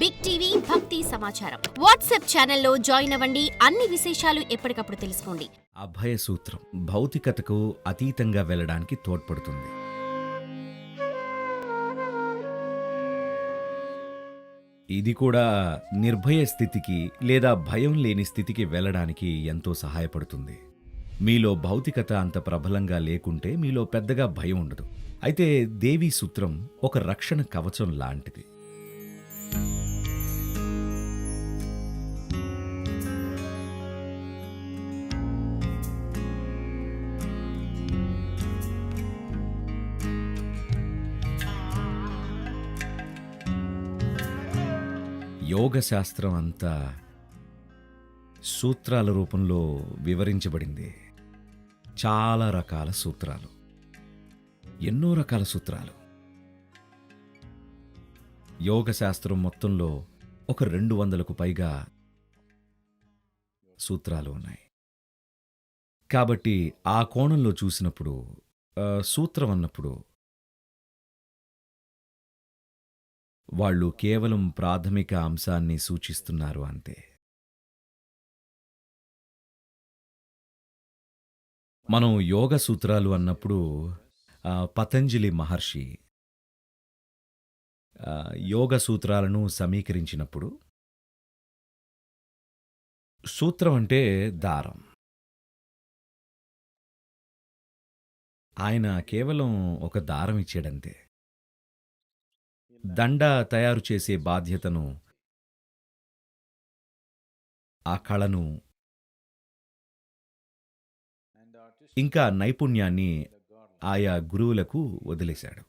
Big TV భక్తి సమాచారం WhatsApp ఛానల్లో జాయిన్ అవ్వండి. అన్ని విశేషాలు ఎప్పటికప్పుడు తెలుసుకోండి. అభయ సూత్రం భౌతికతకు అతీతంగా వెళ్ళడానికి తోడ్పడుతుంది. ఇది కూడా నిర్భయ స్థితికి లేదా భయం లేని స్థితికి వెళ్ళడానికి ఎంతో సహాయపడుతుంది. మీలో భౌతికత అంత ప్రబలంగా లేకుంటే మీలో పెద్దగా భయం ఉండదు. అయితే దేవీ సూత్రం ఒక రక్షణ కవచం లాంటిది. యోగ శాస్త్రం అంతా సూత్రాల రూపంలో వివరించబడింది. చాలా రకాల సూత్రాలు, ఎన్నో రకాల సూత్రాలు. యోగ శాస్త్రం మొత్తంలో ఒక 200కు పైగా సూత్రాలు ఉన్నాయి. కాబట్టి ఆ కోణంలో చూసినప్పుడు సూత్రం అన్నప్పుడు వాళ్ళు కేవలం ప్రాథమిక అంశాన్ని సూచిస్తున్నారు అంతే. మనం యోగ సూత్రాలు అన్నప్పుడు పతంజలి మహర్షి యోగ సూత్రాలను సమీకరించినప్పుడు సూత్రం అంటే దారం. ఆయన కేవలం ఒక దారం ఇచ్చాడంతే. దండ తయారు చేసే బాధ్యతను, ఆ కళను, ఇంకా నైపుణ్యాన్ని ఆయా గురువులకు వదిలేశాడు.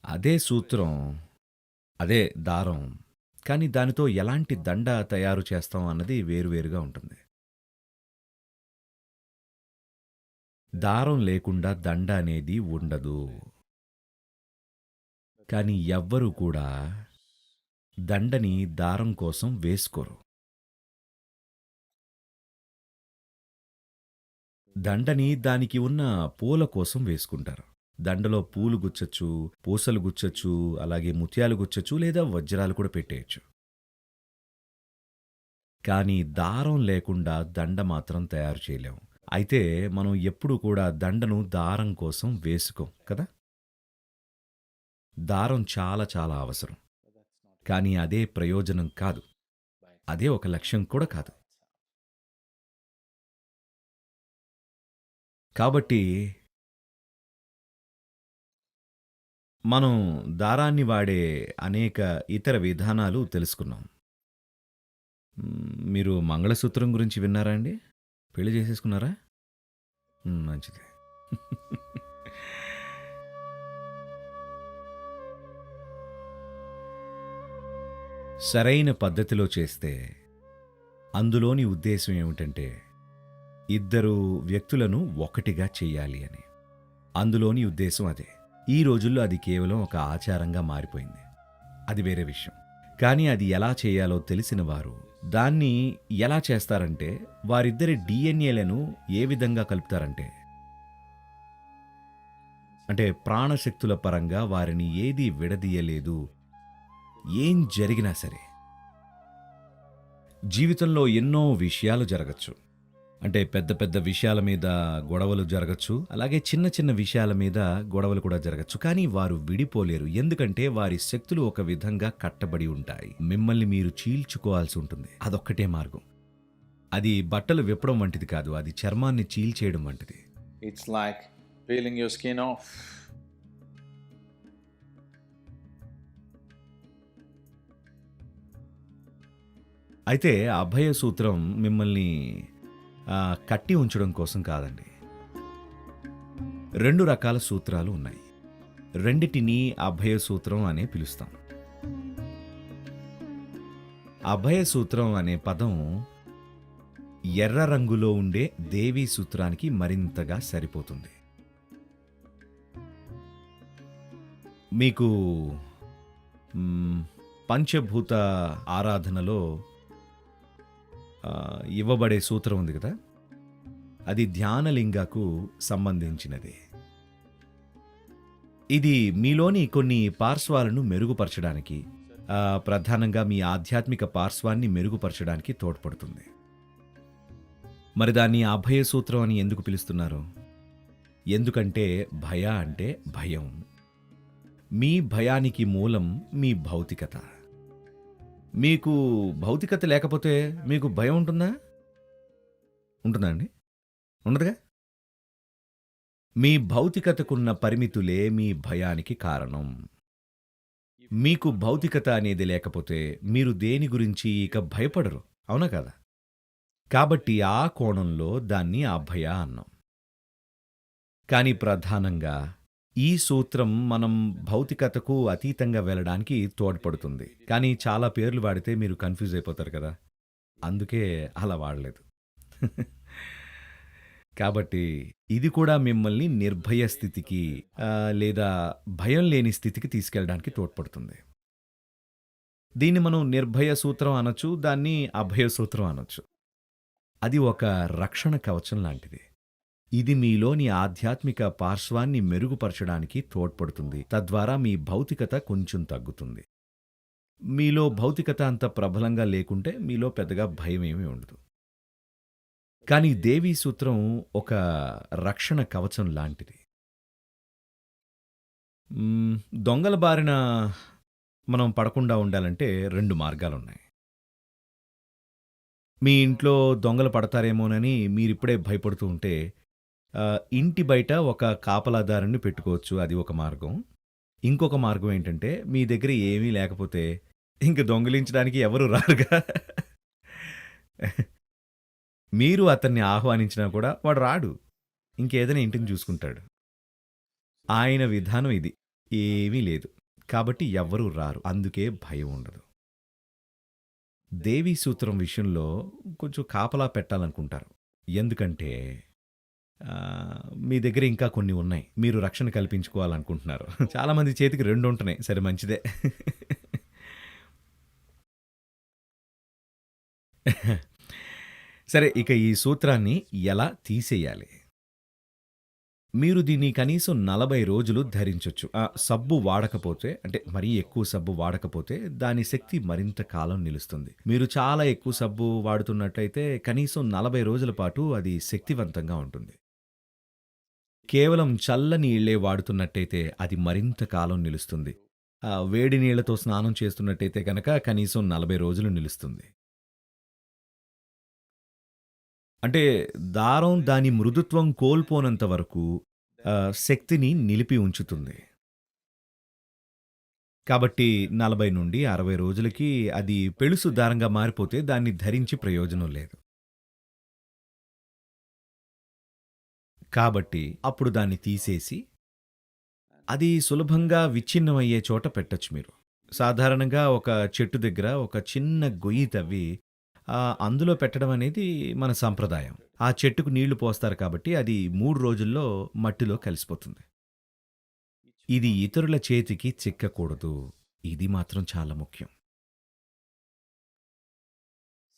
అదే సూత్రం, అదే దారం, కానీ దానితో ఎలాంటి దండ తయారు చేస్తాం అన్నది వేరువేరుగా ఉంటుంది. దారం లేకుండా దండ అనేది ఉండదు. కానీ ఎవ్వరూ కూడా దండని దారం కోసం వేసుకోరు. దండని దానికి ఉన్న పూల కోసం వేసుకుంటారు. దండలో పూలు గుచ్చచ్చు, పూసలు గుచ్చచ్చు, అలాగే ముత్యాలు గుచ్చచ్చు, లేదా వజ్రాలు కూడా పెట్టేయచ్చు. కానీ దారం లేకుండా దండ మాత్రం తయారు చేయలేం. అయితే మనం ఎప్పుడూ కూడా దండను దారం కోసం వేసుకోం కదా. దారం చాలా చాలా అవసరం, కానీ అదే ప్రయోజనం కాదు, అదే ఒక లక్ష్యం కూడా కాదు. కాబట్టి మనం దారాన్ని వాడే అనేక ఇతర విధానాలు తెలుసుకున్నాం. మీరు మంగళసూత్రం గురించి విన్నారా అండి? పెళ్లి చేసేసుకున్నారా? మంచిది. సరైన పద్ధతిలో చేస్తే అందులోని ఉద్దేశం ఏమిటంటే ఇద్దరు వ్యక్తులను ఒకటిగా చెయ్యాలి అని. అందులోని ఉద్దేశం అదే. ఈ రోజుల్లో అది కేవలం ఒక ఆచారంగా మారిపోయింది, అది వేరే విషయం. కానీ అది ఎలా చేయాలో తెలిసిన వారు దాన్ని ఎలా చేస్తారంటే వారిద్దరి డిఎన్ఏలను ఏ విధంగా కలుపుతారంటే, అంటే ప్రాణశక్తుల పరంగా వారిని ఏదీ విడదీయలేదు. ఏం జరిగినా సరే జీవితంలో ఎన్నో విషయాలు జరగచ్చు. అంటే పెద్ద పెద్ద విషయాల మీద గొడవలు జరగచ్చు, అలాగే చిన్న చిన్న విషయాల మీద గొడవలు కూడా జరగచ్చు. కానీ వారు విడిపోలేరు, ఎందుకంటే వారి శక్తులు ఒక విధంగా కట్టబడి ఉంటాయి. మిమ్మల్ని మీరు చీల్చుకోవాల్సి ఉంటుంది. అదొక్కటే మార్గం. అది బట్టలు విప్పడం వంటిది కాదు, అది చర్మాన్ని చీల్చేయడం వంటిది. It's like peeling your skin off. అయితే అభయ సూత్రం మిమ్మల్ని కట్టి ఉంచడం కోసం కాదండి. 2 రకాల సూత్రాలు ఉన్నాయి. రెండిటిని అభయ సూత్రం అనే పిలుస్తాం. అభయ సూత్రం అనే పదం ఎర్ర రంగులో ఉండే దేవీ సూత్రానికి మరింతగా సరిపోతుంది. మీకు పంచభూత ఆరాధనలో ఇవ్వబడే సూత్రం ఉంది కదా, అది ధ్యానలింగకు సంబంధించినది. ఇది మీలోని కొన్ని పార్శ్వాలను మెరుగుపరచడానికి, ప్రధానంగా మీ ఆధ్యాత్మిక పార్శ్వాన్ని మెరుగుపరచడానికి తోడ్పడుతుంది. మరి దాన్ని అభయ సూత్రం అని ఎందుకు పిలుస్తున్నారు? ఎందుకంటే భయ అంటే భయం. మీ భయానికి మూలం మీ భౌతికత. మీకు భౌతికత లేకపోతే మీకు భయం ఉంటుందా? ఉంటుందా అండి? ఉండదుగా. మీ భౌతికతకున్న పరిమితులే మీ భయానికి కారణం. మీకు భౌతికత అనేది లేకపోతే మీరు దేని గురించి ఇక భయపడరు, అవునా కదా? కాబట్టి ఆ కోణంలో దాన్ని అభయ అన్నాం. కానీ ప్రధానంగా ఈ సూత్రం మనం భౌతికతకు అతీతంగా వెళ్ళడానికి తోడ్పడుతుంది. కానీ చాలా పేర్లు వాడితే మీరు కన్ఫ్యూజ్ అయిపోతారు కదా, అందుకే అలా వాడలేదు. కాబట్టి ఇది కూడా మిమ్మల్ని నిర్భయ స్థితికి లేదా భయం లేని స్థితికి తీసుకెళ్ళడానికి తోడ్పడుతుంది. దీన్ని మనం నిర్భయ సూత్రం అనొచ్చు, దాన్ని అభయ సూత్రం అనొచ్చు. అది ఒక రక్షణ కవచం లాంటిది. ఇది మీలోని ఆధ్యాత్మిక పార్శ్వాన్ని మెరుగుపరచడానికి తోడ్పడుతుంది. తద్వారా మీ భౌతికత కొంచెం తగ్గుతుంది. మీలో భౌతికత అంత ప్రబలంగా లేకుంటే మీలో పెద్దగా భయమేమీ ఉండదు. కానీ దేవీ సూత్రం ఒక రక్షణ కవచం లాంటిది. దొంగల బారిన మనం పడకుండా ఉండాలంటే 2 మార్గాలున్నాయి. మీ ఇంట్లో దొంగలు పడతారేమోనని మీరిప్పుడే భయపడుతూ ఉంటే ఇంటి బయట ఒక కాపలాదారుని పెట్టుకోవచ్చు, అది ఒక మార్గం. ఇంకొక మార్గం ఏంటంటే మీ దగ్గర ఏమీ లేకపోతే ఇంక దొంగిలించడానికి ఎవరు రారుగా. మీరు అతన్ని ఆహ్వానించినా కూడా వాడు రాడు, ఇంకేదైనా ఇంటిని చూసుకుంటాడు. ఆయన విధానం ఇది. ఏమీ లేదు కాబట్టి ఎవ్వరూ రారు, అందుకే భయం ఉండదు. దేవీ సూత్రం విషయంలో కొంచెం కాపలా పెట్టాలనుకుంటారు. ఎందుకంటే మీ దగ్గర ఇంకా కొన్ని ఉన్నాయి, మీరు రక్షణ కల్పించుకోవాలనుకుంటున్నారు. చాలామంది చేతికి 2 ఉంటున్నాయి. సరే, మంచిదే. సరే, ఇక ఈ సూత్రాన్ని ఎలా తీసేయాలి? మీరు దీన్ని కనీసం 40 రోజులు ధరించొచ్చు. సబ్బు వాడకపోతే, అంటే మరీ ఎక్కువ సబ్బు వాడకపోతే దాని శక్తి మరింత కాలం నిలుస్తుంది. మీరు చాలా ఎక్కువ సబ్బు వాడుతున్నట్లయితే కనీసం 40 రోజుల పాటు అది శక్తివంతంగా ఉంటుంది. కేవలం చల్లని నీళ్లే వాడుతున్నట్టయితే అది మరింత కాలం నిలుస్తుంది. వేడి నీళ్లతో స్నానం చేస్తున్నట్టయితే కనుక కనీసం 40 రోజులు నిలుస్తుంది. అంటే దారం దాని మృదుత్వం కోల్పోనంత వరకు శక్తిని నిలిపి ఉంచుతుంది. కాబట్టి 40 నుండి 60 రోజులకి అది పెళుసు దారంగా మారిపోతే దాన్ని ధరించి ప్రయోజనం లేదు. కాబట్టి అప్పుడు దాన్ని తీసేసి అది సులభంగా విచ్ఛిన్నమయ్యే చోట పెట్టచ్చు. మీరు సాధారణంగా ఒక చెట్టు దగ్గర ఒక చిన్న గొయ్యి తవ్వి అందులో పెట్టడం అనేది మన సంప్రదాయం. ఆ చెట్టుకు నీళ్లు పోస్తారు కాబట్టి అది 3 రోజుల్లో మట్టిలో కలిసిపోతుంది. ఇది ఇతరుల చేతికి చిక్కకూడదు. ఇది మాత్రం చాలా ముఖ్యం.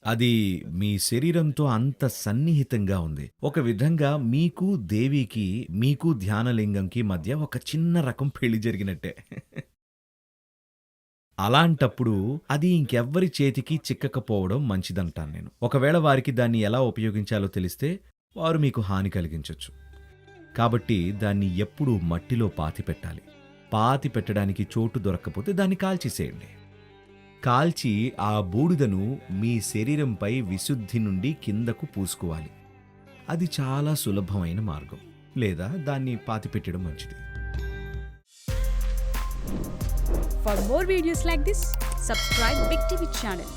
అది మీ శరీరంతో అంత సన్నిహితంగా ఉంది. ఒక విధంగా మీకు దేవికి, మీకు ధ్యానలింగంకి మధ్య ఒక చిన్న రకం పెళ్లి జరిగినట్టే. అలాంటప్పుడు అది ఇంకెవ్వరి చేతికి చిక్కకపోవడం మంచిదంటాను నేను. ఒకవేళ వారికి దాన్ని ఎలా ఉపయోగించాలో తెలిస్తే వారు మీకు హాని కలిగించవచ్చు. కాబట్టి దాన్ని ఎప్పుడూ మట్టిలో పాతిపెట్టాలి. పాతి పెట్టడానికి చోటు దొరక్కపోతే దాన్ని కాల్చేసేయండి. కాల్చి ఆ బూడిదను మీ శరీరంపై విశుద్ధి నుండి కిందకు పూసుకోవాలి. అది చాలా సులభమైన మార్గం. లేదా దాన్ని పాతిపెట్టడం మంచిది. For more videos like this, subscribe Big TV channel.